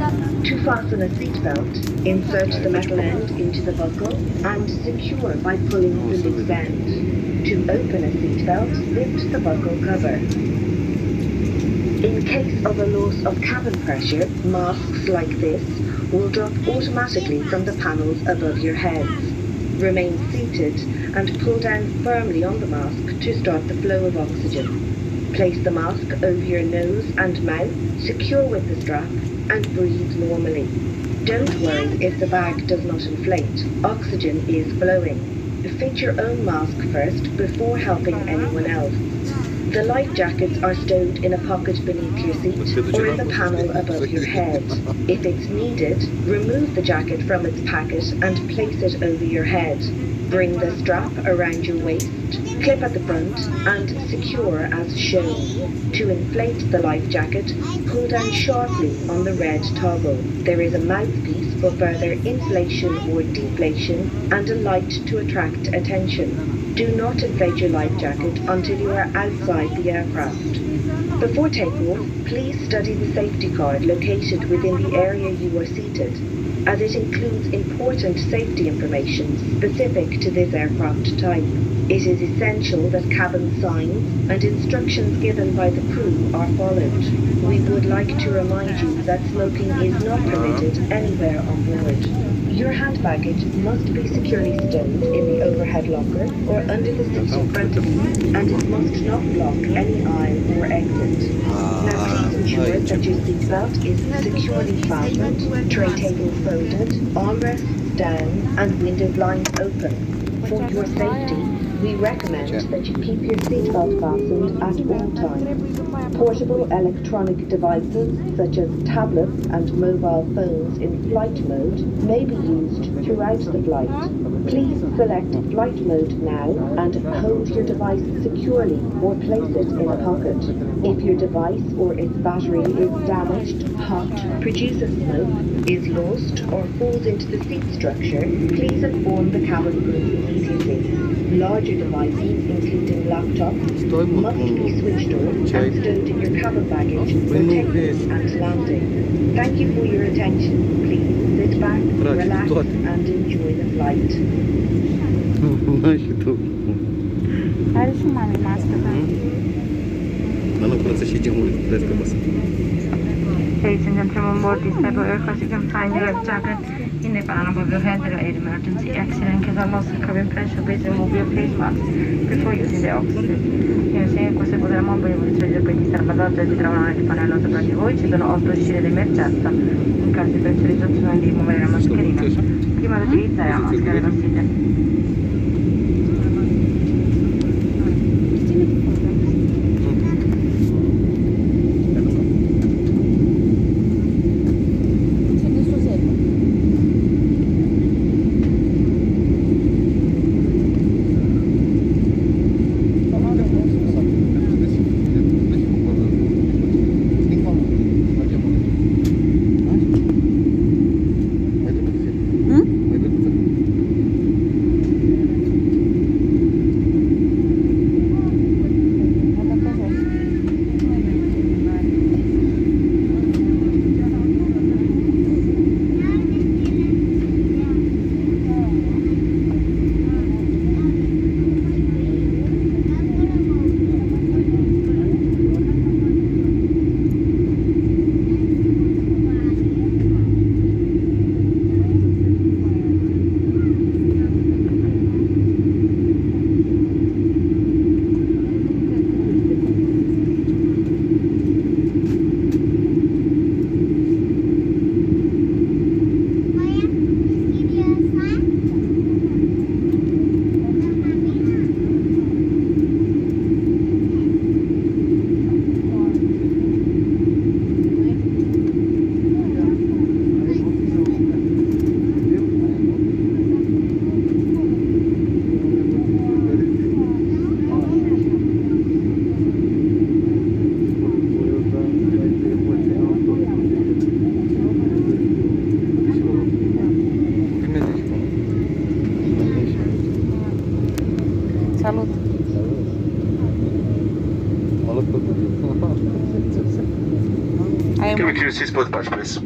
To fasten a seatbelt, insert the metal end into the buckle and secure by pulling the loose end. To open a seatbelt, lift the buckle cover. In case of a loss of cabin pressure, masks like this will drop automatically from the panels above your heads. Remain seated and pull down firmly on the mask to start the flow of oxygen. Place the mask over your nose and mouth, secure with the strap, and breathe normally. Don't worry if the bag does not inflate. Oxygen is flowing. Fit your own mask first before helping anyone else. The life jackets are stowed in a pocket beneath your seat or in the panel above your head. If it's needed, remove the jacket from its packet and place it over your head. Bring the strap around your waist, clip at the front, and secure as shown. To inflate the life jacket, pull down sharply on the red toggle. There is a mouthpiece for further inflation or deflation and a light to attract attention. Do not inflate your life jacket until you are outside the aircraft. Before takeoff, please study the safety card located within the area you are seated, as it includes important safety information specific to this aircraft type. It is essential that cabin signs and instructions given by the crew are followed. We would like to remind you that smoking is not permitted anywhere on board. Your hand baggage must be securely stowed in the overhead locker or under the seat in front of you, and it must not block any aisle or exit. Now please ensure that your seatbelt is securely fastened, tray table folded, armrests down, and window blinds open. For your safety, we recommend that you keep your seatbelt fastened at all times. Portable electronic devices such as tablets and mobile phones in flight mode may be used throughout the flight. Please select flight mode now and hold your device securely or place it in a pocket. If your device or its battery is damaged, hot, produces smoke, is lost, or falls into the seat structure, please inform the cabin crew immediately. Larger devices, including laptops, must be switched off and stowed in your cabin baggage for takeoff and landing. Thank you for your attention. Please sit back, relax, and enjoy the flight. Dajcie mamie maskę, tak? Ladies and gentlemen, board this type of aircraft, you can find your life jacket in the panel above your head. There are emergency accident case or loss of cabin pressure. Please remove your face mask before using the oxygen. In queste potrà muovere il servizio per di salvataggio si trovano nel pannello sopra di voi. Ci sono 8 uscite d'emergenza. In caso di pressurizzazione devi muovere la mascherina. Prima di utilizzare la maschera dell'ossigeno. Salut! Can we clear seats both parts, please?